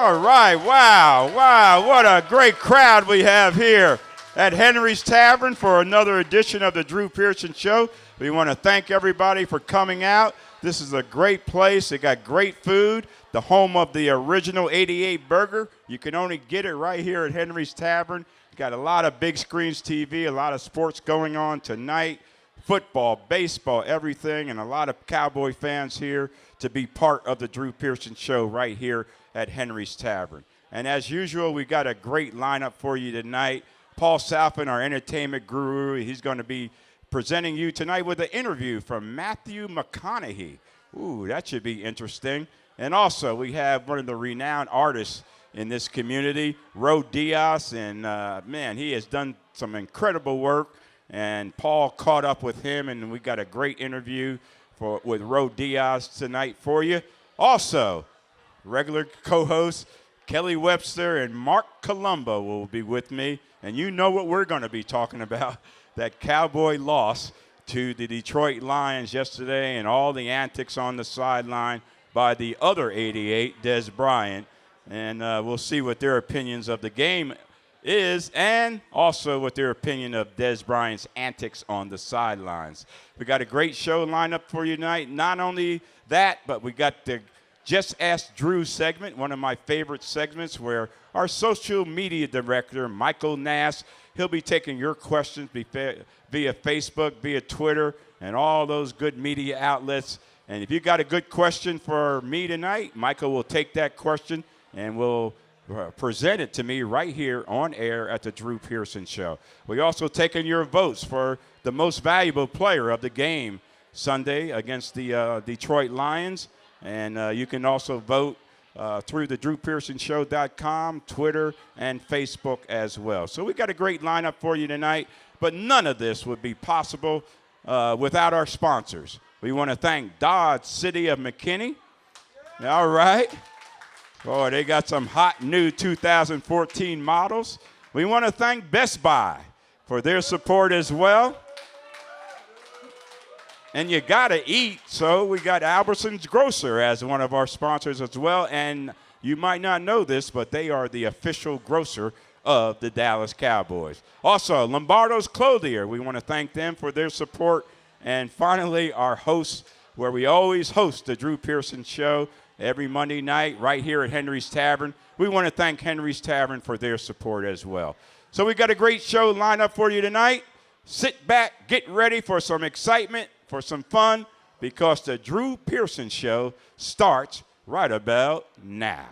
All right, wow, what a great crowd we have here at Henry's Tavern for another edition of the Drew Pearson Show. We want to thank everybody for coming out. This is a great place. They got great food, the home of the original 88 burger. You can only get it right here at Henry's Tavern. Got a lot of big screens TV, a lot of sports going on tonight, football, baseball, everything, and a lot of Cowboy fans here to be part of the Drew Pearson Show right here at Henry's Tavern. And as usual, we got a great lineup for you tonight. Paul Salfen, our entertainment guru, he's going to be presenting you tonight with an interview from Matthew McConaughey. Ooh, that should be interesting. And also, we have one of the renowned artists in this community, Ro Diaz, and man, he has done some incredible work. And Paul caught up with him, and we got a great interview with Ro Diaz tonight for you. Also, regular co-hosts Kelly Webster and Marc Colombo will be with me, and you know what we're going to be talking about, that Cowboy loss to the Detroit Lions yesterday and all the antics on the sideline by the other 88, Dez Bryant, and we'll see what their opinions of the game is, and also what their opinion of Dez Bryant's antics on the sidelines. We got a great show lined up for you tonight. Not only that, but we got the Just Ask Drew segment, one of my favorite segments, where our social media director, Michael Nast, he'll be taking your questions via Facebook, via Twitter, and all those good media outlets. And if you got a good question for me tonight, Michael will take that question and will present it to me right here on air at the Drew Pearson Show. We also taking your votes for the most valuable player of the game Sunday against the Detroit Lions. And you can also vote through the DrewPearsonShow.com, Twitter, and Facebook as well. So we got a great lineup for you tonight, but none of this would be possible without our sponsors. We want to thank Dodge City of McKinney. All right. Boy, they got some hot new 2014 models. We want to thank Best Buy for their support as well. And you got to eat, so we got Albertsons Grocer as one of our sponsors as well. And you might not know this, but they are the official grocer of the Dallas Cowboys. Also, Lombardo's Clothier, we want to thank them for their support. And finally, our hosts, where we always host the Drew Pearson Show every Monday night right here at Henry's Tavern. We want to thank Henry's Tavern for their support as well. So we got a great show lined up for you tonight. Sit back, get ready for some excitement, for some fun, because the Drew Pearson Show starts right about now.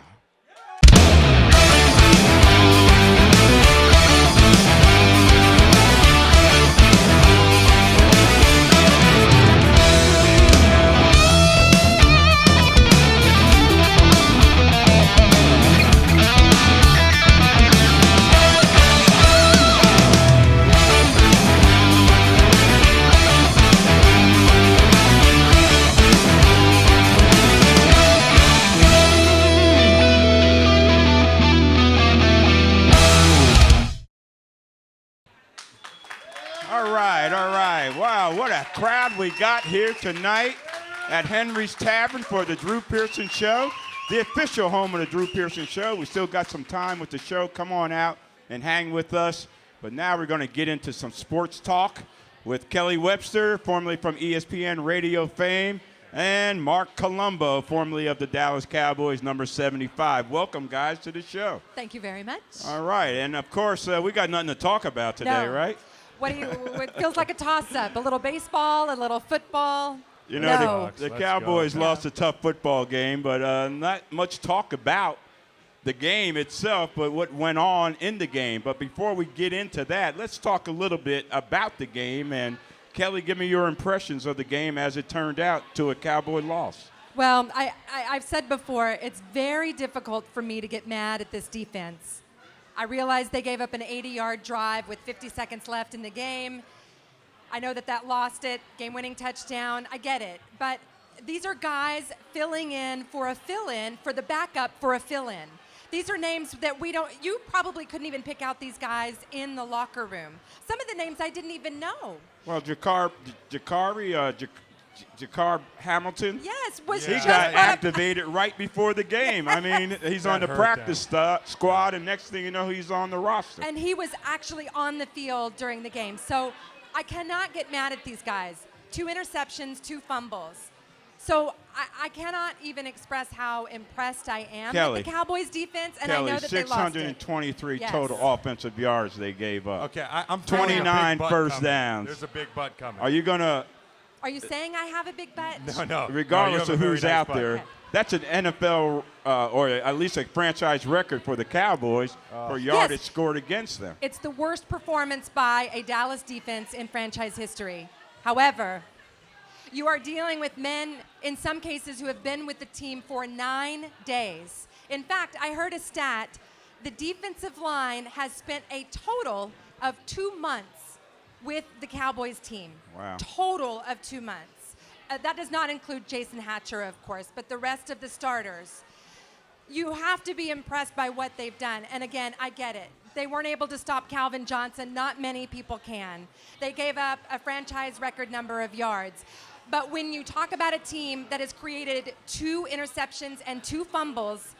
All right. Wow, what a crowd we got here tonight at Henry's Tavern for the Drew Pearson Show, the official home of the Drew Pearson Show. We still got some time with the show. Come on out and hang with us. But now we're going to get into some sports talk with Kelly Webster, formerly from ESPN Radio fame, and Marc Colombo, formerly of the Dallas Cowboys, number 75. Welcome, guys, to the show. Thank you very much. All right. And, of course, we got nothing to talk about today, right? It feels like a toss-up, a little baseball, a little football. You know, the Cowboys lost a tough football game, but not much talk about the game itself, but what went on in the game. But before we get into that, let's talk a little bit about the game. And, Kelly, give me your impressions of the game as it turned out to a Cowboy loss. Well, I've said before, it's very difficult for me to get mad at this defense. I realize they gave up an 80-yard drive with 50 seconds left in the game. I know that lost it, game-winning touchdown. I get it. But these are guys filling in for a fill-in for the backup for a fill-in. These are names that you probably couldn't even pick out these guys in the locker room. Some of the names I didn't even know. Well, Jakar Hamilton? Yes, was He just got brought up- activated right before the game. I mean, he's on the practice squad, and next thing you know, he's on the roster. And he was actually on the field during the game. So I cannot get mad at these guys. 2 interceptions, 2 fumbles. So I cannot even express how impressed I am with the Cowboys defense, and Kelly, I know that they lost it. 623 total offensive yards they gave up. Okay, I'm 29 first coming. downs. There's a big butt coming. Are you going to – Are you saying I have a big bet? No. regardless of who's out there, Okay. that's an NFL or at least a franchise record for the Cowboys for yardage scored against them. It's the worst performance by a Dallas defense in franchise history. However, you are dealing with men, in some cases, who have been with the team for 9 days. In fact, I heard a stat. The defensive line has spent a total of 2 months with the Cowboys team. Wow. Total of 2 months. That does not include Jason Hatcher, of course, but the rest of the starters. You have to be impressed by what they've done. And again, I get it. They weren't able to stop Calvin Johnson. Not many people can. They gave up a franchise record number of yards. But when you talk about a team that has created 2 interceptions and 2 fumbles,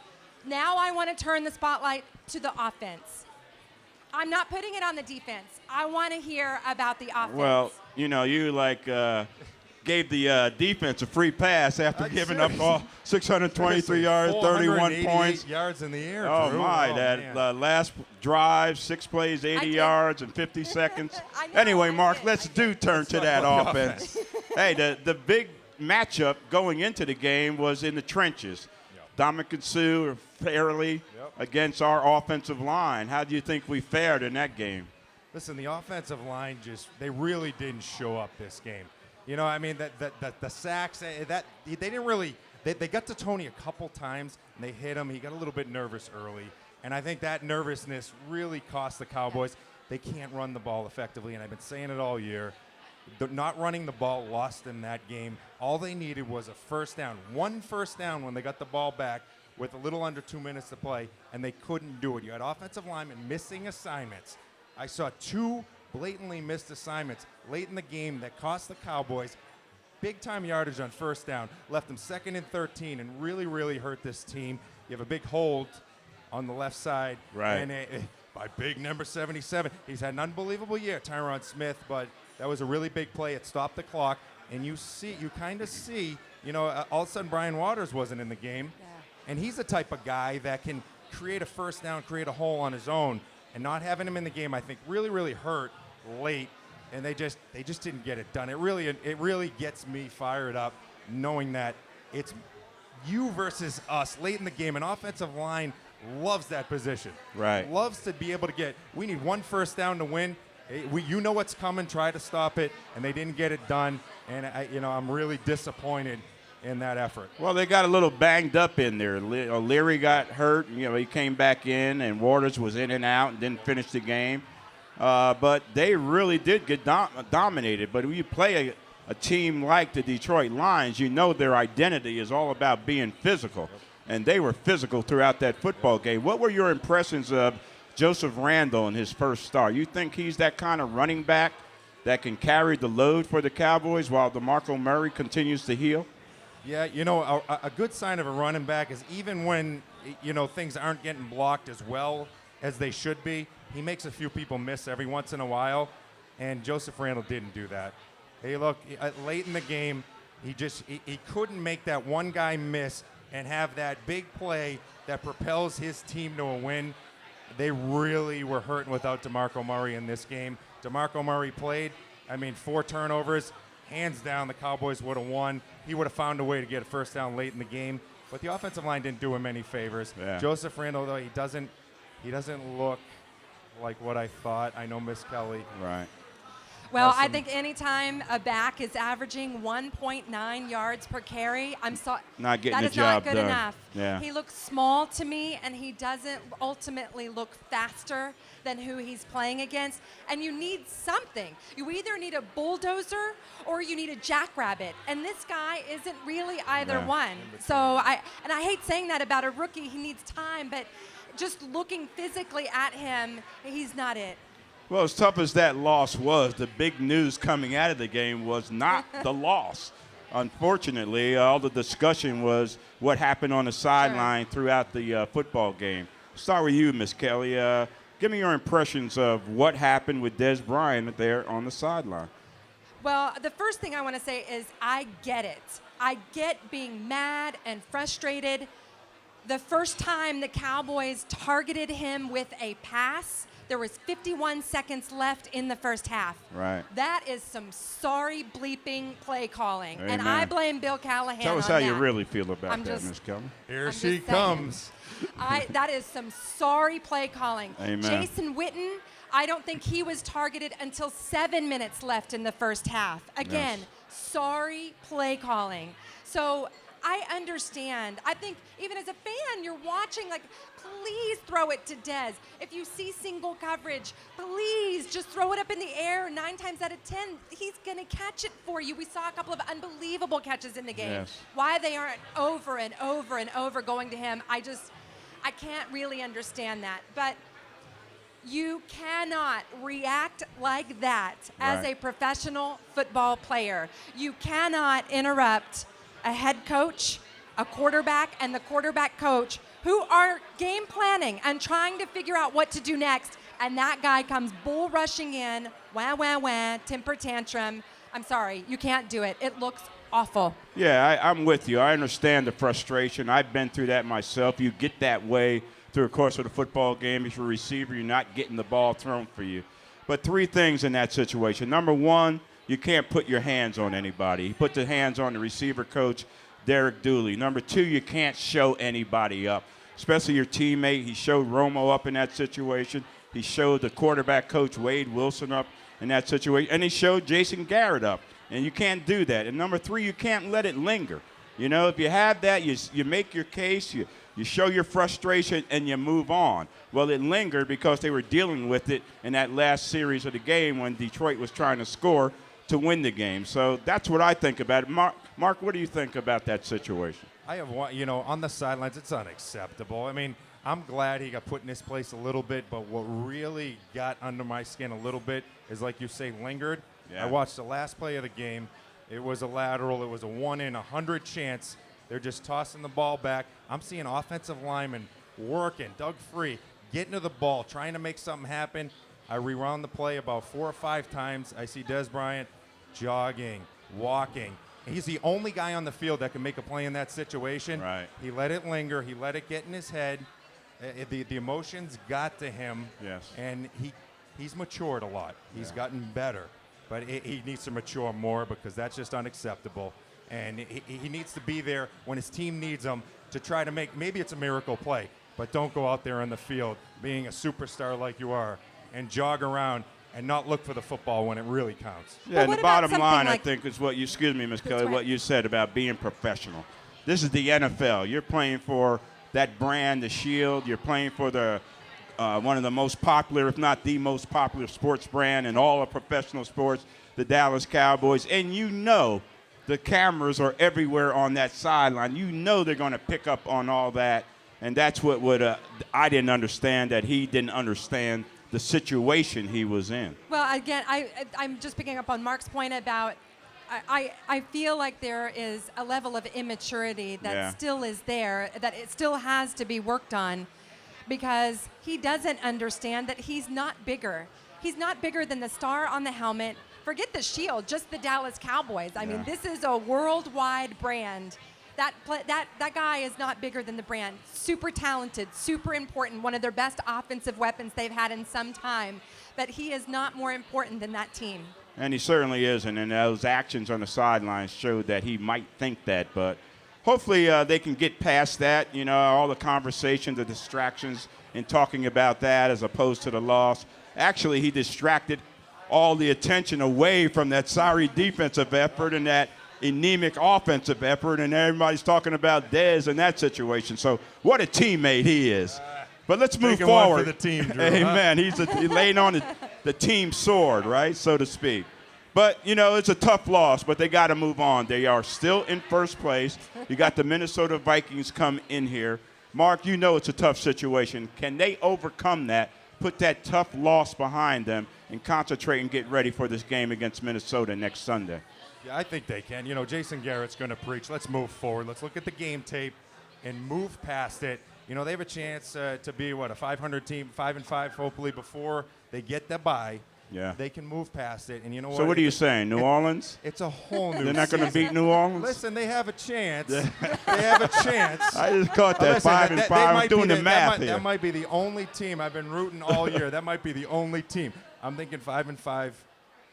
now I want to turn the spotlight to the offense. I'm not putting it on the defense. I want to hear about the offense. Well, you know, you gave the defense a free pass after giving up all 623 yards, 31 points. Yards in the air. Oh, Drew. my. That last drive, 6 plays, 80 yards in 50 seconds. Anyway, Mark, let's turn to that offense. Hey, the big matchup going into the game was in the trenches. Dominican Sue fairly against our offensive line. How do you think we fared in that game? Listen, the offensive line they really didn't show up this game. You know, I mean, the sacks, they didn't really, they got to Tony a couple times, and they hit him. He got a little bit nervous early, and I think that nervousness really cost the Cowboys. They can't run the ball effectively, and I've been saying it all year. Not running the ball lost them that game. All they needed was a first down. 1 first down when they got the ball back with a little under 2 minutes to play, and they couldn't do it. You had offensive linemen missing assignments. I saw 2 blatantly missed assignments late in the game that cost the Cowboys big-time yardage on first down, left them 2nd and 13, and really hurt this team. You have a big hold on the left side. Right. And by big number 77. He's had an unbelievable year, Tyron Smith, but that was a really big play. It stopped the clock, and you kind of see, you know, all of a sudden Brian Waters wasn't in the game, and he's the type of guy that can create a first down, create a hole on his own, and not having him in the game, I think, really hurt late, and they just didn't get it done. It really gets me fired up knowing that it's you versus us late in the game. An offensive line loves that position. Right. Loves to be able to we need 1 first down to win. You know what's coming, try to stop it, and they didn't get it done, and I'm really disappointed in that effort. Well, they got a little banged up in there. Leary got hurt. You know, he came back in, and Waters was in and out and didn't finish the game. But they really did get dominated. But when you play a team like the Detroit Lions, you know their identity is all about being physical. And they were physical throughout that football game. What were your impressions of Joseph Randle in his first start? You think he's that kind of running back that can carry the load for the Cowboys while DeMarco Murray continues to heal? Yeah, you know, a good sign of a running back is even when, you know, things aren't getting blocked as well as they should be, he makes a few people miss every once in a while, and Joseph Randle didn't do that. Hey, look, late in the game, he couldn't make that one guy miss and have that big play that propels his team to a win. They really were hurting without DeMarco Murray in this game. DeMarco Murray played, 4 turnovers. Hands down, the Cowboys would have won. He would have found a way to get a first down late in the game. But the offensive line didn't do him any favors. Yeah. Joseph Randle, though, he doesn't look like what I thought. I know Miss Kelly. Right. Well, I think anytime a back is averaging 1.9 yards per carry, not getting that the is job not good done. enough. Yeah. He looks small to me, and he doesn't ultimately look faster than who he's playing against. And you need something. You either need a bulldozer or you need a jackrabbit. And this guy isn't really either one. So I hate saying that about a rookie. He needs time, but just looking physically at him, he's not it. Well, as tough as that loss was, the big news coming out of the game was not the loss. unfortunately, all the discussion was what happened on the sideline throughout the football game. Start with you, Miss Kelly. Give me your impressions of what happened with Dez Bryant there on the sideline. Well, the first thing I want to say is I get it. I get being mad and frustrated. The first time the Cowboys targeted him with a pass, there was 51 seconds left in the first half. Right. That is some sorry bleeping play calling. Amen. And I blame Bill Callahan Tell us on how that. you really feel about I'm that, just- Miss Kelly. Here I'm she just saying. comes. That is some sorry play calling. Amen. Jason Witten, I don't think he was targeted until 7 minutes left in the first half. Again, Yes. sorry play calling. So I understand. I think even as a fan, you're watching, like, please throw it to Dez. If you see single coverage, please just throw it up in the air. 9 times out of 10, he's going to catch it for you. We saw a couple of unbelievable catches in the game. Yes. Why they aren't over and over and over going to him, I can't really understand that. But you cannot react like that as Right. a professional football player. You cannot interrupt a head coach, a quarterback, and the quarterback coach who are game planning and trying to figure out what to do next. And that guy comes bull rushing in, wah, wah, wah, temper tantrum. I'm sorry, you can't do it. It looks awful. Yeah, I'm with you. I understand the frustration. I've been through that myself. You get that way through the course of the football game. If you're a receiver, you're not getting the ball thrown for you. But 3 things in that situation. Number 1, you can't put your hands on anybody. He put the hands on the receiver coach, Derek Dooley. Number 2, you can't show anybody up, especially your teammate. He showed Romo up in that situation. He showed the quarterback coach, Wade Wilson, up in that situation. And he showed Jason Garrett up. And you can't do that. And number 3, you can't let it linger. You know, if you have that, you make your case, you show your frustration, and you move on. Well, it lingered because they were dealing with it in that last series of the game when Detroit was trying to score to win the game. So that's what I think about it. Mark, what do you think about that situation? I have one, on the sidelines, it's unacceptable. I mean, I'm glad he got put in his place a little bit, but what really got under my skin a little bit is, like you say, lingered. Yeah. I watched the last play of the game. It was a lateral. It was a 1 in 100 chance. They're just tossing the ball back. I'm seeing offensive linemen working, dug free, getting to the ball, trying to make something happen. I rewound the play about 4 or 5 times. I see Dez Bryant jogging, walking. He's the only guy on the field that can make a play in that situation. Right. He let it linger. He let it get in his head. The emotions got to him. Yes. And he's matured a lot. He's gotten better. But he needs to mature more because that's just unacceptable. And he needs to be there when his team needs him to try to make, maybe it's a miracle play, but don't go out there on the field being a superstar like you are and jog around and not look for the football when it really counts. Yeah, and what the about bottom something line, like- I think, is what you, excuse me, Ms. Kelly, right. what you said about being professional. This is the NFL. You're playing for that brand, the Shield. You're playing for the one of the most popular, if not the most popular sports brand in all of professional sports, the Dallas Cowboys. And you know the cameras are everywhere on that sideline. You know they're going to pick up on all that. And that's what I didn't understand, that he didn't understand the situation he was in. Well, again, I'm just picking up on Mark's point about I feel like there is a level of immaturity that still is there, that it still has to be worked on, because he doesn't understand that he's not bigger. He's not bigger than the star on the helmet. Forget the Shield, just the Dallas Cowboys. I mean, this is a worldwide brand. That guy is not bigger than the brand. Super talented, super important, one of their best offensive weapons they've had in some time. But he is not more important than that team. And he certainly isn't, and those actions on the sidelines showed that he might think that. But hopefully they can get past that, you know, all the conversations, the distractions in talking about that as opposed to the loss. Actually, he distracted all the attention away from that sorry defensive effort and that anemic offensive effort, and everybody's talking about Dez in that situation. So what a teammate he is. But let's move Taking one forward. for the team, Drew, Amen. He's laying on the team sword, right, so to speak. But, you know, it's a tough loss, but they got to move on. They are still in first place. You got the Minnesota Vikings come in here. Mark, you know it's a tough situation. Can they overcome that, put that tough loss behind them, and concentrate and get ready for this game against Minnesota next Sunday? Yeah, I think they can. You know, Jason Garrett's going to preach. Let's move forward. Let's look at the game tape and move past it. You know, they have a chance to be, a 500 team, 5-5, hopefully, before they get the bye. Yeah. They can move past it. And you know what? So what are you saying, New Orleans? It's a whole new They're not going to beat New Orleans? Listen, they have a chance. They have a chance. I just caught that. Listen, 5-5. I'm doing the math here. That might be the only team. I've been rooting all year. That might be the only team. I'm thinking 5-5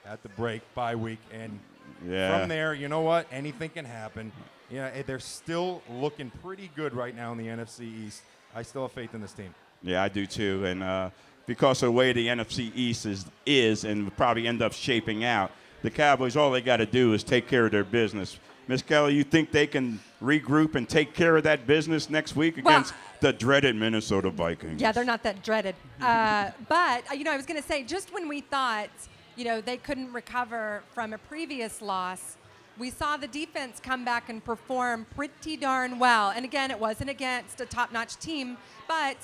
at the break, bye week. And from there, you know what? Anything can happen. Yeah, they're still looking pretty good right now in the NFC East. I still have faith in this team. Yeah, I do too. And because of the way the NFC East is and will probably end up shaping out, the Cowboys, all they got to do is take care of their business. Miss Kelly, you think they can regroup and take care of that business next week against the dreaded Minnesota Vikings? Yeah, they're not that dreaded. But, you know, I was going to say, just when we thought, you know, they couldn't recover from a previous loss, we saw the defense come back and perform pretty darn well. And again, it wasn't against a top-notch team, but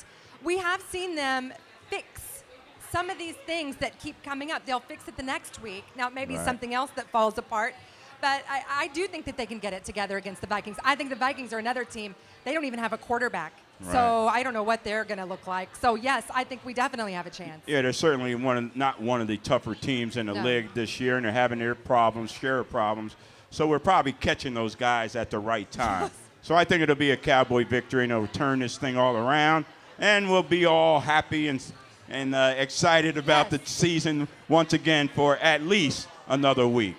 we have seen them fix some of these things that keep coming up. They'll fix it the next week. Now, it may be something else that falls apart, but I do think that they can get it together against the Vikings. I think the Vikings are another team. They don't even have a quarterback. Right. So I don't know what they're going to look like. So, yes, I think we definitely have a chance. Yeah, they're certainly not one of the tougher teams in the league this year, and they're having their problems, share of problems. So we're probably catching those guys at the right time. So I think it'll be a Cowboy victory, and it'll turn this thing all around, and we'll be all happy and excited about the season once again for at least another week.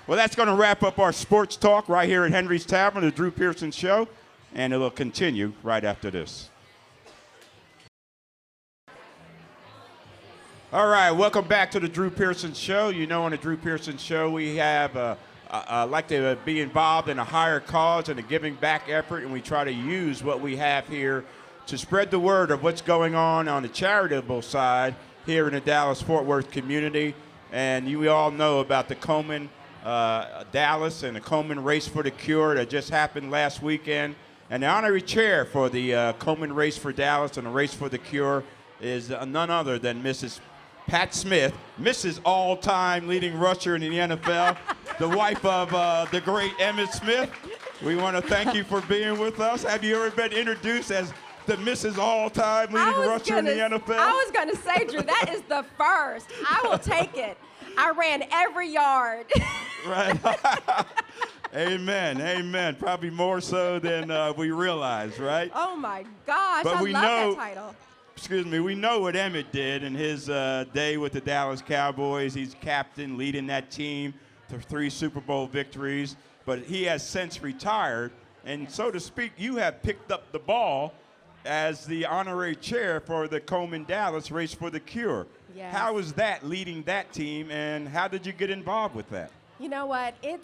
Well, that's going to wrap up our sports talk right here at Henry's Tavern, the Drew Pearson Show, and it will continue right after this. All right, welcome back to the Drew Pearson Show. You know, on the Drew Pearson Show, we have like to be involved in a higher cause and a giving back effort, and we try to use what we have here to spread the word of what's going on the charitable side here in the Dallas-Fort Worth community. And we all know about the Komen Dallas and the Komen Race for the Cure that just happened last weekend. And the honorary chair for the Komen Race for Dallas and the Race for the Cure is none other than Mrs. Pat Smith, Mrs. All-Time leading rusher in the NFL, the wife of the great Emmitt Smith. We want to thank you for being with us. Have you ever been introduced as the Mrs. All-Time leading rusher in the NFL? I was going to say, Drew, that is the first. I will take it. I ran every yard. Right. Amen. Amen. Probably more so than we realize, right? Oh, my gosh. But I we love know, that title. Excuse me. We know what Emmitt did in his day with the Dallas Cowboys. He's captain, leading that team to 3 Super Bowl victories. But he has since retired. And so to speak, you have picked up the ball as the honorary chair for the Komen Dallas Race for the Cure. Yes. How was that leading that team, and how did you get involved with that? You know what? It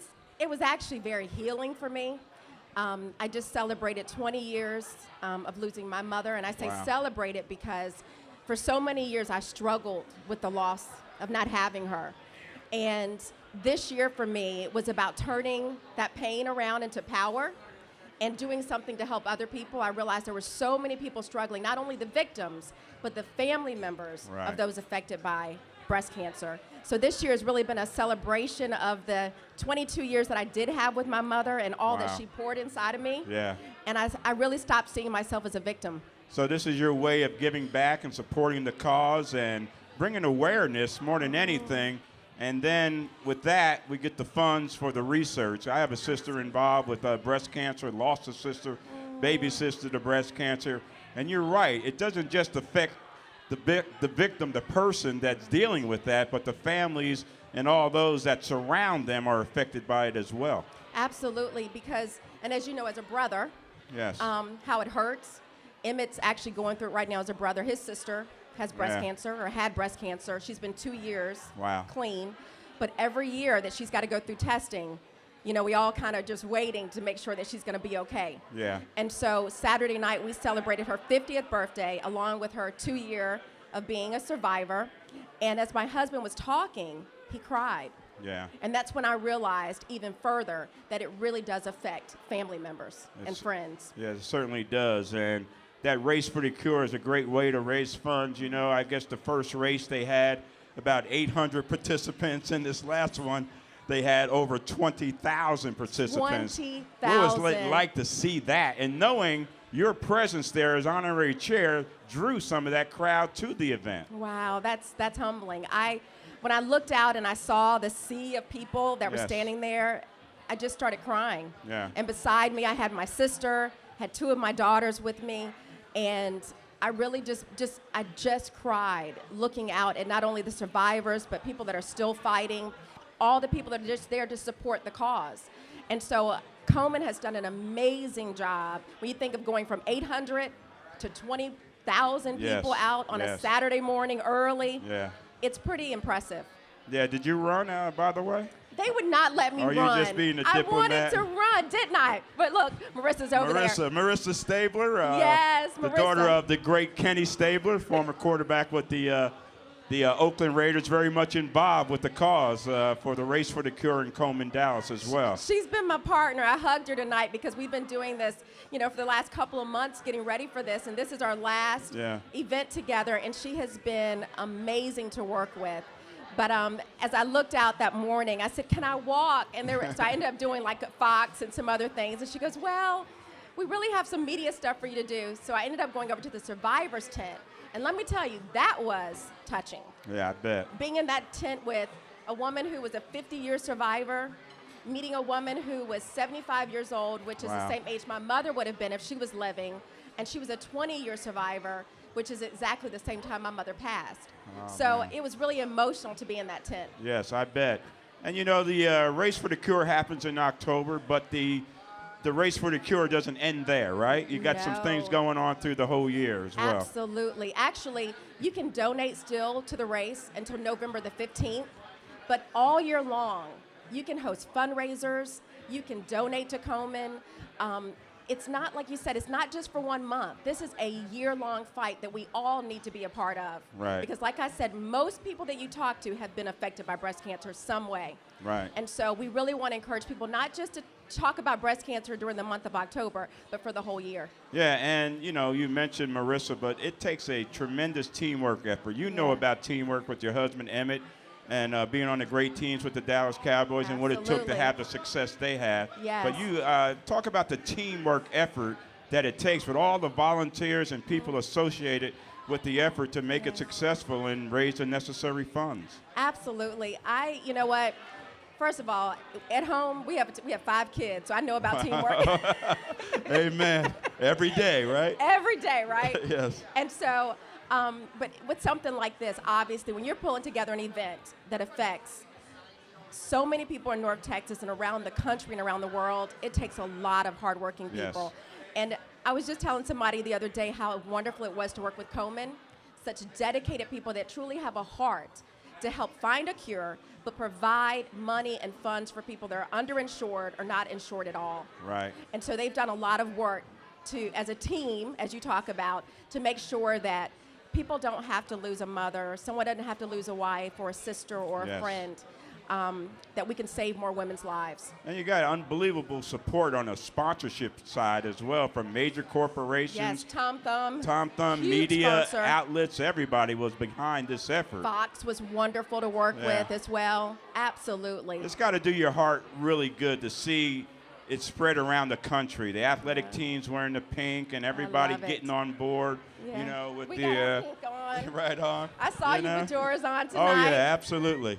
was actually very healing for me. I just celebrated 20 years of losing my mother, and I say celebrated because for so many years I struggled with the loss of not having her. And this year for me was about turning that pain around into power and doing something to help other people. I realized there were so many people struggling, not only the victims, but the family members of those affected by breast cancer. So this year has really been a celebration of the 22 years that I did have with my mother and all that she poured inside of me. Yeah. And I really stopped seeing myself as a victim. So this is your way of giving back and supporting the cause and bringing awareness more than anything. And then with that, we get the funds for the research. I have a sister involved with breast cancer, lost a sister, baby sister to breast cancer. And you're right, it doesn't just affect the victim, the person that's dealing with that, but the families and all those that surround them are affected by it as well. Absolutely, because, and as you know, as a brother, yes, how it hurts. Emmitt's actually going through it right now as a brother. His sister has breast cancer or had breast cancer. She's been 2 years clean. But every year that she's got to go through testing, you know, we all kind of just waiting to make sure that she's going to be okay. Yeah. And so Saturday night we celebrated her 50th birthday along with her 2 year of being a survivor. And as my husband was talking, he cried. Yeah. And that's when I realized even further that it really does affect family members and friends. Yeah, it certainly does. And that Race for the Cure is a great way to raise funds. You know, I guess the first race they had about 800 participants. In this last one, they had over 20,000 participants. 20,000. What was it like to see that? And knowing your presence there as honorary chair drew some of that crowd to the event. Wow, that's humbling. When I looked out and I saw the sea of people that were Yes. standing there, I just started crying. Yeah. And beside me, I had my sister, had 2 of my daughters with me, and I really just cried looking out at not only the survivors, but people that are still fighting, all the people that are just there to support the cause. And so Komen has done an amazing job. When you think of going from 800 to 20,000 Yes. people out on a Yes. Saturday morning early, Yeah. it's pretty impressive. Yeah, did you run, by the way? They would not let me Or run. you just being a I diplomat? wanted to run, didn't I? But look, Marissa's over there. Marissa Stabler. Yes, the Marissa. daughter of the great Kenny Stabler, former quarterback with the Oakland Raiders, very much involved with the cause for the Race for the Cure in Komen, Dallas as well. She's been my partner. I hugged her tonight because we've been doing this, for the last couple of months, getting ready for this, and this is our last event together, and she has been amazing to work with. But as I looked out that morning, I said, "Can I walk?" And so I ended up doing like a Fox and some other things, and she goes, "Well, we really have some media stuff for you to do." So I ended up going over to the survivors tent, and let me tell you, that was touching. Yeah, I bet. Being in that tent with a woman who was a 50-year survivor, meeting a woman who was 75 years old, which is the Wow. same age my mother would have been if she was living, and she was a 20-year survivor, which is exactly the same time my mother passed. So it was really emotional to be in that tent. Yes, I bet. And the Race for the Cure happens in October, but the Race for the Cure doesn't end there, right? You got some things No. going on through the whole year as well. Absolutely. Actually, you can donate still to the race until November the 15th, but all year long, you can host fundraisers, you can donate to Komen. It's not, like you said, it's not just for 1 month. This is a year-long fight that we all need to be a part of. Right. Because like I said, most people that you talk to have been affected by breast cancer some way. Right. And so we really want to encourage people not just to talk about breast cancer during the month of October, but for the whole year. Yeah, and you mentioned Marissa, but it takes a tremendous teamwork effort. You know about teamwork with your husband Emmett, and being on the great teams with the Dallas Cowboys and what it took to Absolutely. have the success they had. Yes. But you talk about the teamwork effort that it takes with all the volunteers and people associated with the effort to make it successful and raise the necessary funds. Absolutely. You know what? First of all, at home we have 5 kids, so I know about teamwork. Amen. Every day, right? Every day, right? Yes. And so, but with something like this, obviously, when you're pulling together an event that affects so many people in North Texas and around the country and around the world, it takes a lot of hardworking people. Yes. And I was just telling somebody the other day how wonderful it was to work with Komen, such dedicated people that truly have a heart to help find a cure, but provide money and funds for people that are underinsured or not insured at all. Right. And so they've done a lot of work as a team, as you talk about, to make sure that people don't have to lose a mother, someone doesn't have to lose a wife or a sister or a friend, that we can save more women's lives. And you got unbelievable support on the sponsorship side as well from major corporations. Yes, Tom Thumb. Huge media sponsor. outlets, everybody was behind this effort. Fox was wonderful to work with as well. Absolutely. It's got to do your heart really good to see it spread around the country. The athletic teams wearing the pink and everybody love it. getting on board, Yeah. with we the got our pink on. right on. I saw you know? with yours on Oh tonight. yeah, absolutely.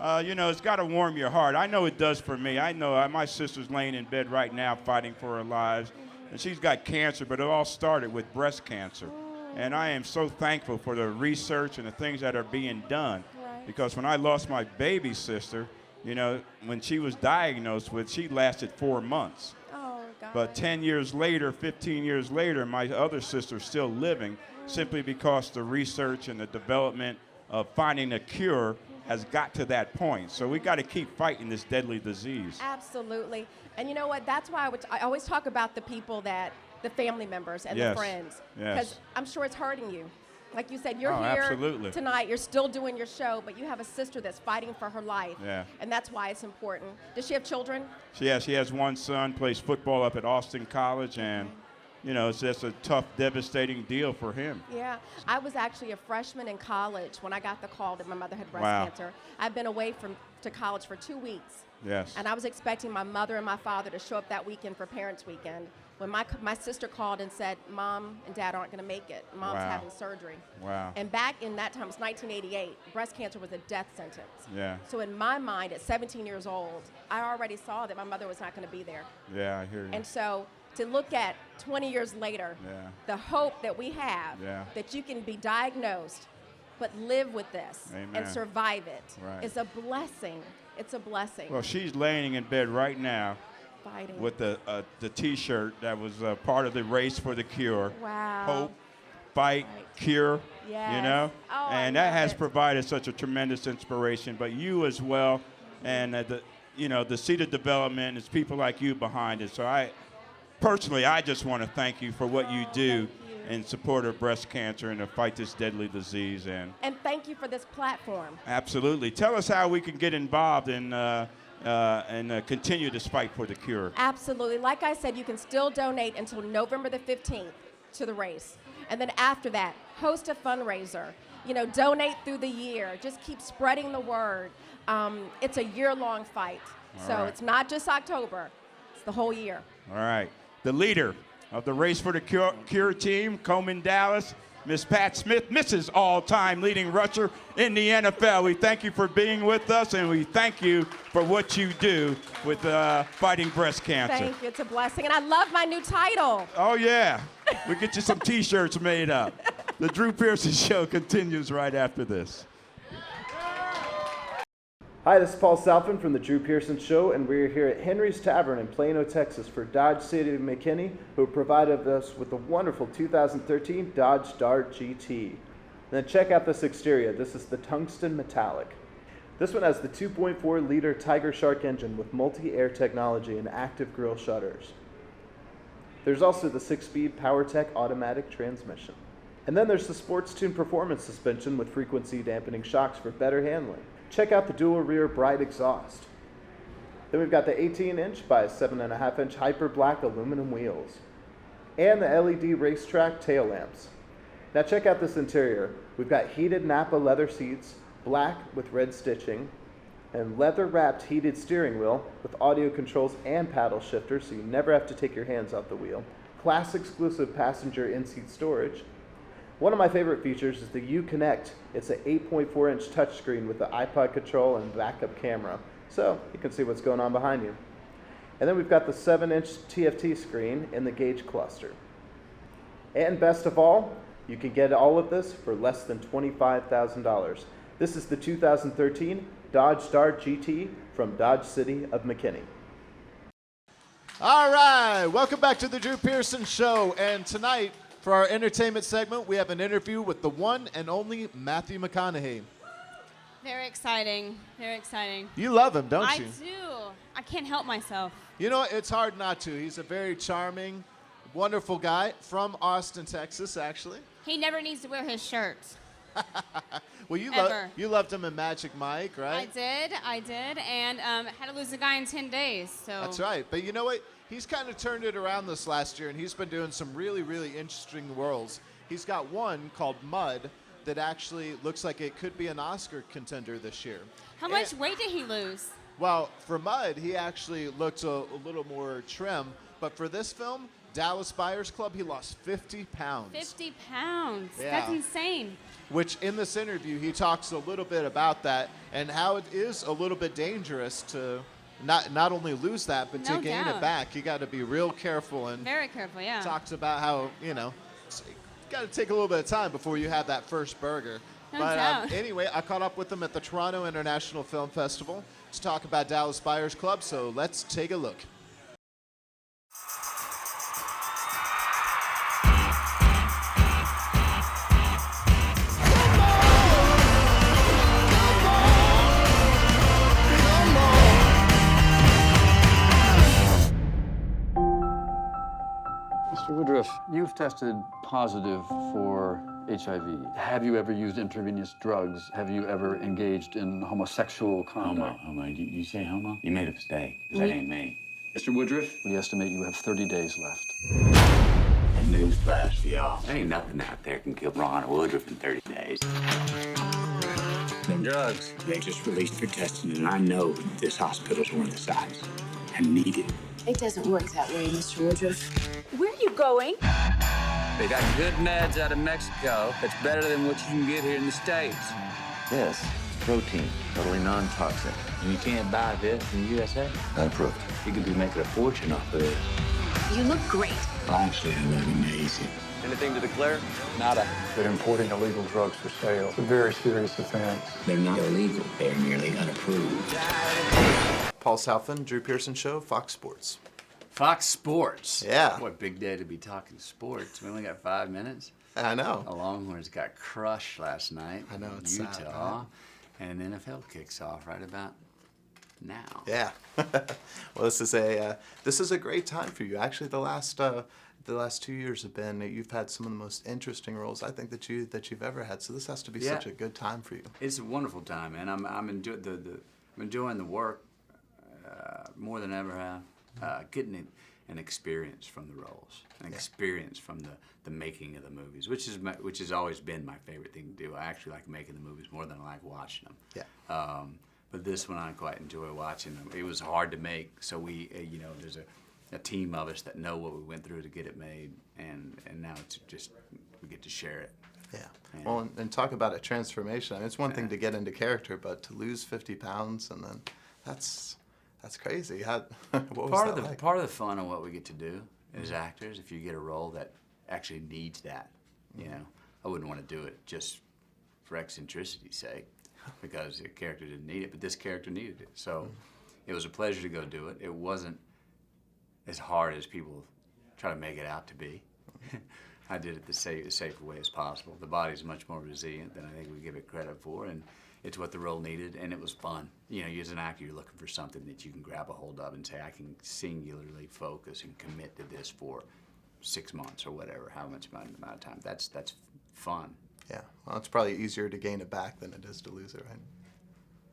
It's got to warm your heart. I know it does for me. I know my sister's laying in bed right now fighting for her lives, and she's got cancer, but it all started with breast cancer. And I am so thankful for the research and the things that are being done. Right. Because when I lost my baby sister, when she was diagnosed with, she lasted 4 months. Oh, God. But 10 years later, 15 years later, my other sister's still living simply because the research and the development of finding a cure has got to that point. So we got to keep fighting this deadly disease. Absolutely. And you know what? That's why I always talk about the people the family members and Yes. the friends. Yes. Because I'm sure it's hurting you. Like you said, you're Oh, here absolutely. tonight, you're still doing your show, but you have a sister that's fighting for her life. Yeah. And that's why it's important. Does she have children? She has one son, plays football up at Austin College, and it's just a tough, devastating deal for him. Yeah. I was actually a freshman in college when I got the call that my mother had breast Wow. cancer. I've been away to college for 2 weeks. Yes. And I was expecting my mother and my father to show up that weekend for Parents' Weekend when my sister called and said, Mom and Dad aren't going to make it. Mom's Wow. having surgery. Wow. And back in that time, it was 1988, breast cancer was a death sentence. Yeah. So in my mind, at 17 years old, I already saw that my mother was not going to be there. Yeah, I hear you. And so to look at 20 years later, Yeah. the hope that we have Yeah. that you can be diagnosed but live with this Amen. and survive it Right. is a blessing. It's a blessing. Well, she's laying in bed right now Fighting. with the T-shirt that was part of the race for the cure. Wow. Hope, fight, Right. cure. Yes. You know, Oh, I and that love has it. provided such a tremendous inspiration. But you as well, and the seed of development is people like you behind it. So I just want to thank you for what you do thank you. in support of breast cancer and to fight this deadly disease. And thank you for this platform. absolutely, tell us how we can get involved and continue this fight for the cure. Absolutely. Like I said, you can still donate until November the 15th to the race. And then after that, host a fundraiser. Donate through the year. Just keep spreading the word. It's a year-long fight. So right. it's not just October. It's the whole year. All right. The leader of the Race for the Cure team, Coleman Dallas, Miss Pat Smith, Mrs. All-Time leading rusher in the NFL. We thank you for being with us, and we thank you for what you do with fighting breast cancer. Thank you. It's a blessing. And I love my new title. Oh, yeah. We'll get you some T-shirts made up. The Drew Pearson Show continues right after this. Hi, this is Paul Salfen from the Drew Pearson Show, and we're here at Henry's Tavern in Plano, Texas for Dodge City of McKinney, who provided us with the wonderful 2013 Dodge Dart GT. And then check out this exterior. This is the tungsten metallic. This one has the 2.4-liter Tiger Shark engine with multi-air technology and active grille shutters. There's also the 6-speed PowerTech automatic transmission. And then there's the Sports Tune Performance suspension with frequency dampening shocks for better handling. Check out the dual rear bright exhaust. Then we've got the 18-inch by 7.5-inch hyper black aluminum wheels and the LED racetrack tail lamps. Now check out this interior. We've got heated Napa leather seats, black with red stitching, and leather wrapped heated steering wheel with audio controls and paddle shifters so you never have to take your hands off the wheel. Class exclusive passenger in-seat storage. One of my favorite features is the Uconnect. It's an 8.4-inch touchscreen with the iPod control and backup camera, so you can see what's going on behind you. And then we've got the 7-inch TFT screen in the gauge cluster. And best of all, you can get all of this for less than $25,000. This is the 2013 Dodge Dart GT from Dodge City of McKinney. All right, welcome back to the Drew Pearson Show, and tonight, for our entertainment segment, we have an interview with the one and only Matthew McConaughey. Very exciting. Very exciting. You love him, don't I you? do. I can't help myself. You know, it's hard not to. He's a very charming, wonderful guy from Austin, Texas, actually. He never needs to wear his shirts. Well, you loved him in Magic Mike, right? I did, and had to lose a guy in 10 days. So That's right. But you know what? He's kind of turned it around this last year, and he's been doing some really, really interesting roles. He's got one called Mud that actually looks like it could be an Oscar contender this year. How much weight did he lose? Well, for Mud, he actually looked a little more trim. But for this film, Dallas Buyers Club, he lost 50 pounds. 50 pounds. Yeah. That's insane. Which in this interview, he talks a little bit about that and how it is a little bit dangerous to not only lose that, but to No gain doubt. it back. You got to be real careful, and Very careful, yeah. talks about how, you got to take a little bit of time before you have that first burger. No But doubt. anyway, I caught up with him at the Toronto International Film Festival to talk about Dallas Buyers Club, so let's take a look. Mr. Woodruff, you've tested positive for HIV. Have you ever used intravenous drugs? Have you ever engaged in homosexual conduct? Homo. You say homo? You made a mistake. That ain't me. Mr. Woodruff? We estimate you have 30 days left. Newsflash for y'all. There ain't nothing out there can kill Ron Woodruff in 30 days. Them drugs, they just released for testing, and I know this hospital's worth the size. I need it. It doesn't work that way, Mr. Woodruff. Where are you going? They got good meds out of Mexico that's better than what you can get here in the States. This is protein, totally non-toxic. And you can't buy this in the USA? Unapproved. You could be making a fortune off of this. You look great. Honestly, I look amazing. Anything to declare? Nada. They're importing illegal drugs for sale. It's a very serious offense. They're not illegal. They're merely unapproved. Paul Salfen, Drew Pearson Show, Fox Sports. Fox Sports. Yeah. What big day to be talking sports. We only got 5 minutes. I know. The Longhorns got crushed last night. I know, it's Utah. sad, right? And NFL kicks off right about now. Yeah. Well, this is a great time for you. Actually, the last 2 years have been, you've had some of the most interesting roles I think that you've ever had. So this has to be such a good time for you. It's a wonderful time, man. I'm enjoying the work more than I ever have. Getting an experience from the roles, an experience from the making of the movies, which has always been my favorite thing to do. I actually like making the movies more than I like watching them. Yeah. But this one I quite enjoy watching them. It was hard to make, so we, there's a team of us that know what we went through to get it made, and now it's just we get to share it. Yeah. Well, and talk about a transformation. I mean, it's one thing to get into character, but to lose 50 pounds and then that's crazy. What was that like? Part of the fun of what we get to do as actors, if you get a role that actually needs that, I wouldn't want to do it just for eccentricity's sake, because the character didn't need it, but this character needed it. So it was a pleasure to go do it. It wasn't as hard as people try to make it out to be. I did it the safer way as possible. The body's much more resilient than I think we give it credit for, and it's what the role needed, and it was fun. You as an actor, you're looking for something that you can grab a hold of and say, I can singularly focus and commit to this for 6 months or whatever, how much amount of time. That's fun. Yeah. Well, it's probably easier to gain it back than it is to lose it, right?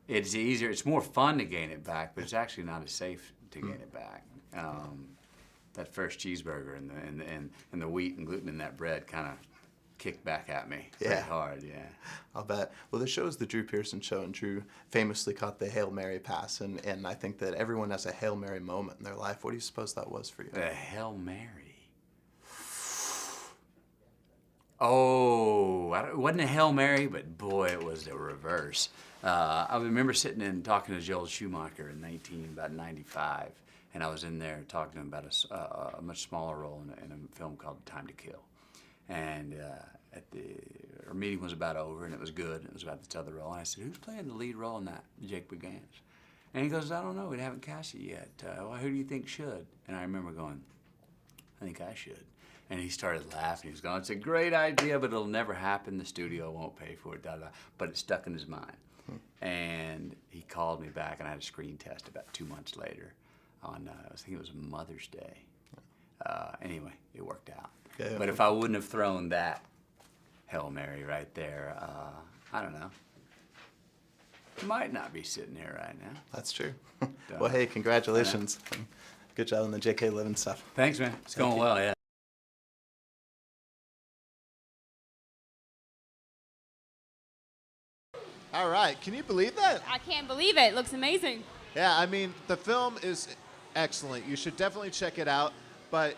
It's easier. It's more fun to gain it back, but it's actually not as safe to gain it back. That first cheeseburger and the wheat and gluten in that bread kind of kicked back at me pretty hard, yeah. I'll bet. Well, the show is the Drew Pearson Show, and Drew famously caught the Hail Mary pass, and I think that everyone has a Hail Mary moment in their life. What do you suppose that was for you? A Hail Mary? Oh, it wasn't a Hail Mary, but boy, it was the reverse. I remember sitting and talking to Joel Schumacher in about 95, and I was in there talking to him about a much smaller role in a film called Time to Kill. And our meeting was about over, and it was good. It was about this other role. And I said, who's playing the lead role in that? Jake Brigance. And he goes, I don't know. We haven't cast it yet. Well, who do you think should? And I remember going, I think I should. And he started laughing. He was going, it's a great idea, but it'll never happen. The studio won't pay for it, da-da. But it stuck in his mind. And he called me back, and I had a screen test about 2 months later on, I think it was Mother's Day. Anyway, it worked out. Yeah, but if I wouldn't have thrown that Hail Mary right there, I don't know. Might not be sitting here right now. That's true. Well, hey, congratulations. Good job on the J.K. Living stuff. Thanks, man. It's going well, yeah. All right, can you believe that? I can't believe it. It looks amazing. Yeah, I mean, the film is excellent. You should definitely check it out. But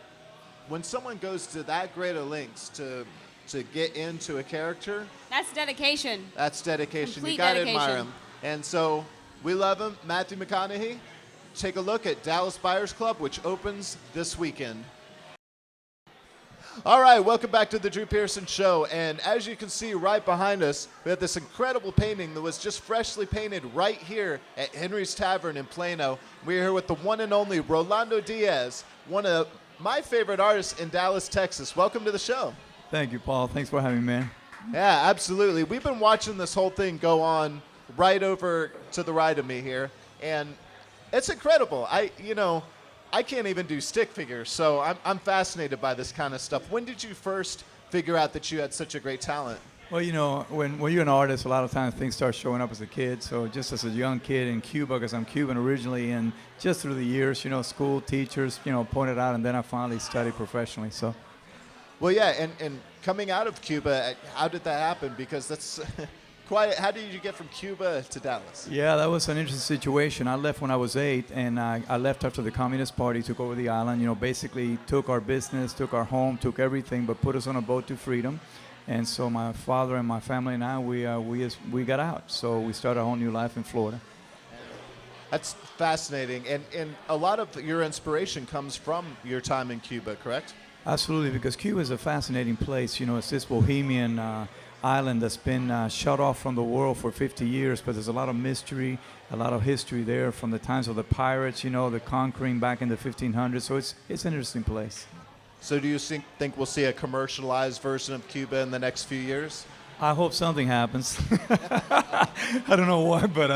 when someone goes to that great of lengths to get into a character, That's dedication. that's dedication. Complete You got to dedication. admire him. And so we love him. Matthew McConaughey, take a look at Dallas Buyers Club, which opens this weekend. All right, welcome back to the Drew Pearson Show. And as you can see right behind us, we have this incredible painting that was just freshly painted right here at Henry's Tavern in Plano. We're here with the one and only Rolando Diaz, one of my favorite artists in Dallas, Texas. Welcome to the show. Thank you, Paul. Thanks for having me, man. Yeah, absolutely. We've been watching this whole thing go on right over to the right of me here, and it's incredible. I can't even do stick figures, so I'm fascinated by this kind of stuff. When did you first figure out that you had such a great talent? Well, when you're an artist, a lot of times things start showing up as a kid. So just as a young kid in Cuba, because I'm Cuban originally, and just through the years, school teachers, pointed out, and then I finally studied professionally. So. Well, yeah, and coming out of Cuba, how did that happen? Because How did you get from Cuba to Dallas? Yeah, that was an interesting situation. I left when I was 8, and I left after the Communist Party took over the island. You know, basically took our business, took our home, took everything, but put us on a boat to freedom. And so my father and my family and I, we got out. So we started a whole new life in Florida. That's fascinating. And a lot of your inspiration comes from your time in Cuba, correct? Absolutely, because Cuba is a fascinating place. You know, it's this bohemian island that's been shut off from the world for 50 years, but there's a lot of mystery, a lot of history there from the times of the pirates, you know, the conquering back in the 1500s. So it's an interesting place. So do you think we'll see a commercialized version of Cuba in the next few years? I hope something happens. I don't know what, but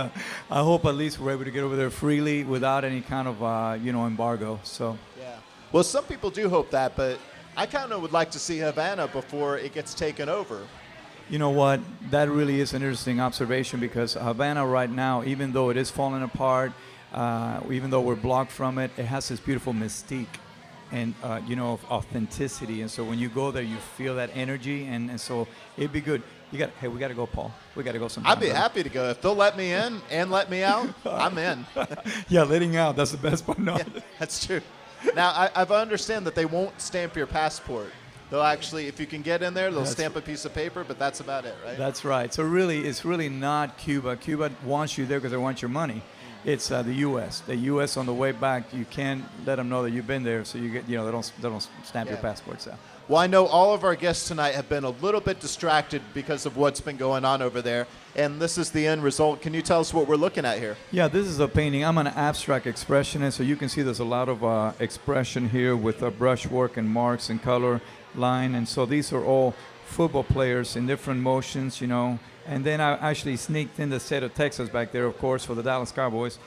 I hope at least we're able to get over there freely without any kind of, embargo. So. Yeah. Well, some people do hope that, but I kind of would like to see Havana before it gets taken over. You know what? That really is an interesting observation because Havana right now, even though it is falling apart, even though we're blocked from it, it has this beautiful mystique and, of authenticity. And so when you go there, you feel that energy. And so it'd be good. We got to go, Paul. We got to go sometime. I'd be happy to go. If they'll let me in and let me out, I'm in. Yeah, letting out. That's the best part. No. Yeah, that's true. Now, I understand that they won't stamp your passport. They'll actually, if you can get in there, they'll stamp a piece of paper, but that's about it, right? That's right. So really, it's really not Cuba. Cuba wants you there because they want your money. It's the U.S. The U.S. on the way back, you can't let them know that you've been there, so you get, they don't stamp your passports out. Well, I know all of our guests tonight have been a little bit distracted because of what's been going on over there, and this is the end result. Can you tell us what we're looking at here? Yeah, this is a painting. I'm an abstract expressionist, so you can see there's a lot of expression here with brushwork and marks and color line, and so these are all football players in different motions, and then I actually sneaked in the state of Texas back there, of course, for the Dallas Cowboys.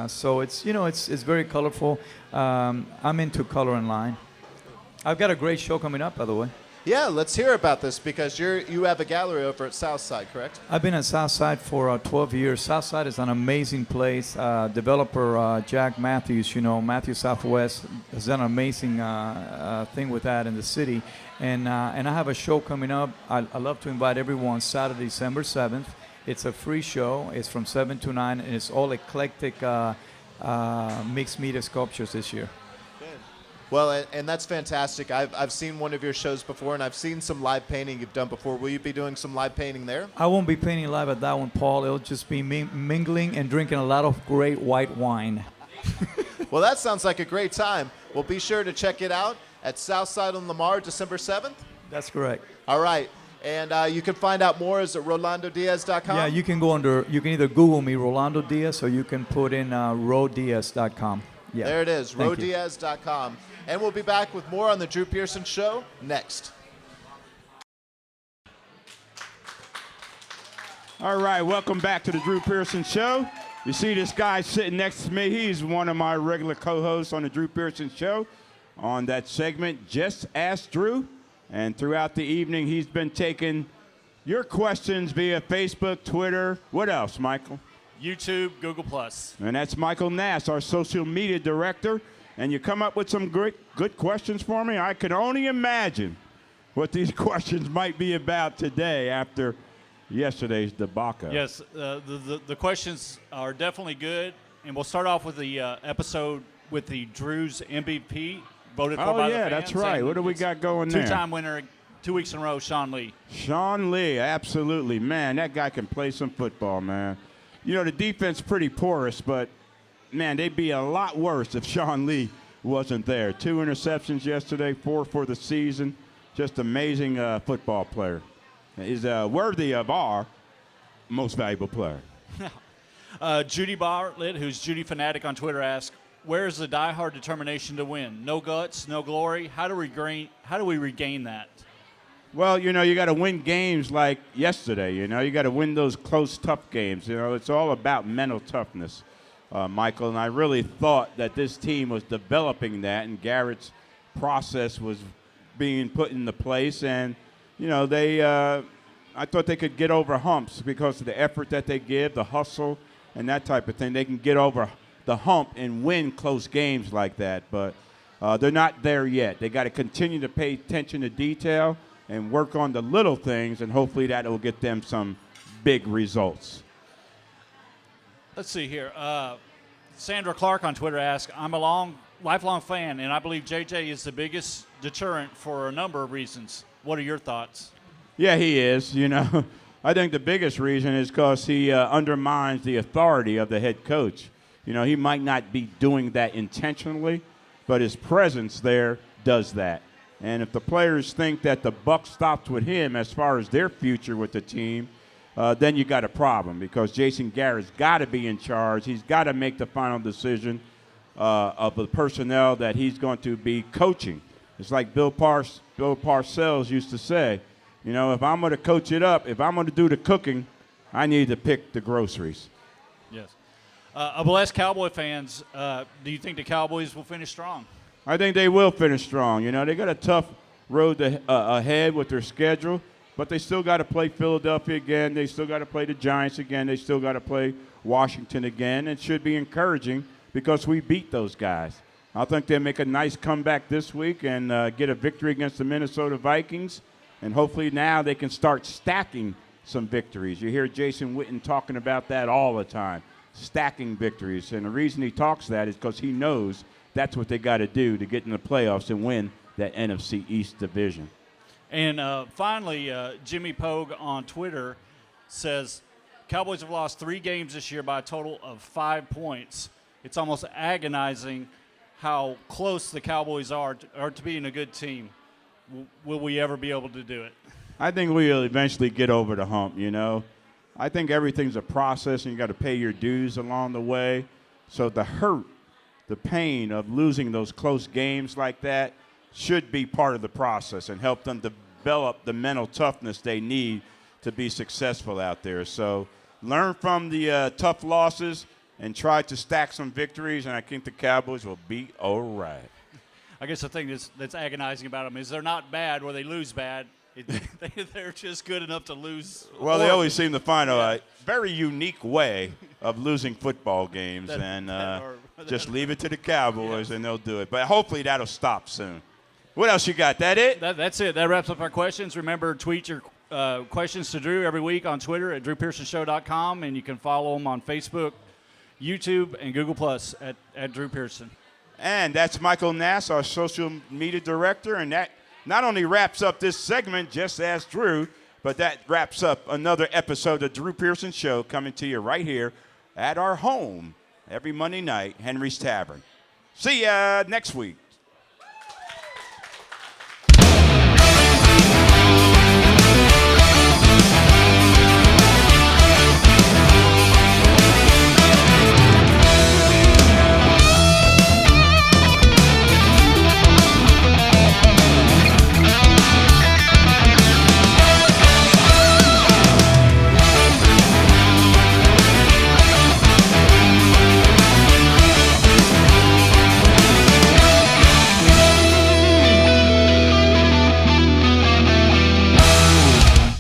So it's very colorful. I'm into color and line. I've got a great show coming up, by the way. Yeah, let's hear about this because you have a gallery over at Southside, correct? I've been at Southside for 12 years. Southside is an amazing place. Developer Jack Matthews, Matthews Southwest, has done an amazing thing with that in the city. And I have a show coming up. I love to invite everyone Saturday, December 7th. It's a free show. It's from 7 to 9, and it's all eclectic mixed media sculptures this year. Well, and that's fantastic. I've seen one of your shows before, and I've seen some live painting you've done before. Will you be doing some live painting there? I won't be painting live at that one, Paul. It'll just be mingling and drinking a lot of great white wine. Well, that sounds like a great time. Well, be sure to check it out at Southside on Lamar, December 7th. That's correct. All right. And you can find out more at RolandoDiaz.com. Yeah, you can you can either Google me, Rolando Diaz, or you can put in RoDiaz.com. Yeah. There it is, RoDiaz.com. And we'll be back with more on the Drew Pearson Show next. All right, welcome back to the Drew Pearson Show. You see this guy sitting next to me. He's one of my regular co-hosts on the Drew Pearson Show on that segment, Just Ask Drew. And throughout the evening, he's been taking your questions via Facebook, Twitter. What else, Michael? YouTube, Google+. And that's Michael Nast, our social media director. And you come up with some good questions for me. I can only imagine what these questions might be about today after yesterday's debacle. Yes, the questions are definitely good. And we'll start off with the episode with the Drew's MVP, voted for by the fans. That's right. What do we got going there? Two-time winner, 2 weeks in a row, Sean Lee. Sean Lee, absolutely. Man, that guy can play some football, man. The defense pretty porous, but man, they'd be a lot worse if Sean Lee wasn't there. 2 interceptions yesterday, 4 for the season. Just amazing football player. He's worthy of our most valuable player. Judy Bartlett, who's Judy Fanatic on Twitter, asks, where's the diehard determination to win? No guts, no glory. How do we regain that? Well, you got to win games like yesterday. You got to win those close, tough games. It's all about mental toughness. Michael, and I really thought that this team was developing that, and Garrett's process was being put into place, and I thought they could get over humps because of the effort that they give, the hustle, and that type of thing. They can get over the hump and win close games like that, but they're not there yet. They got to continue to pay attention to detail and work on the little things, and hopefully that will get them some big results. Let's see here. Sandra Clark on Twitter asks, I'm a lifelong fan, and I believe JJ is the biggest deterrent for a number of reasons. What are your thoughts? Yeah, he is. I think the biggest reason is because he undermines the authority of the head coach. He might not be doing that intentionally, but his presence there does that. And if the players think that the buck stops with him as far as their future with the team, then you got a problem, because Jason Garrett's got to be in charge. He's got to make the final decision of the personnel that he's going to be coaching. It's like Bill Parcells used to say, if I'm going to coach it up, if I'm going to do the cooking, I need to pick the groceries. Yes. Blessed Cowboy fans, do you think the Cowboys will finish strong? I think they will finish strong. They got a tough road ahead with their schedule, but they still got to play Philadelphia again. They still got to play the Giants again. They still got to play Washington again. It should be encouraging because we beat those guys. I think they'll make a nice comeback this week and get a victory against the Minnesota Vikings. And hopefully now they can start stacking some victories. You hear Jason Witten talking about that all the time, stacking victories. And the reason he talks that is because he knows that's what they got to do to get in the playoffs and win that NFC East division. And finally, Jimmy Pogue on Twitter says, Cowboys have lost 3 games this year by a total of 5 points. It's almost agonizing how close the Cowboys are to being a good team. Will we ever be able to do it? I think we'll eventually get over the hump, I think everything's a process, and you got to pay your dues along the way. So the hurt, the pain of losing those close games like that should be part of the process and help them develop the mental toughness they need to be successful out there. So learn from the tough losses and try to stack some victories, and I think the Cowboys will be all right. I guess the thing that's agonizing about them is they're not bad where they lose bad. They're just good enough to lose. Well, they always seem to find a very unique way of losing football games, just leave it to the Cowboys, and they'll do it. But hopefully that'll stop soon. What else you got? That it? That's it. That wraps up our questions. Remember, tweet your questions to Drew every week on Twitter at DrewPearsonShow.com, and you can follow him on Facebook, YouTube, and Google Plus at Drew Pearson. And that's Michael Nast, our social media director, and that not only wraps up this segment, just as Drew, but that wraps up another episode of Drew Pearson Show coming to you right here at our home every Monday night, Henry's Tavern. See ya next week.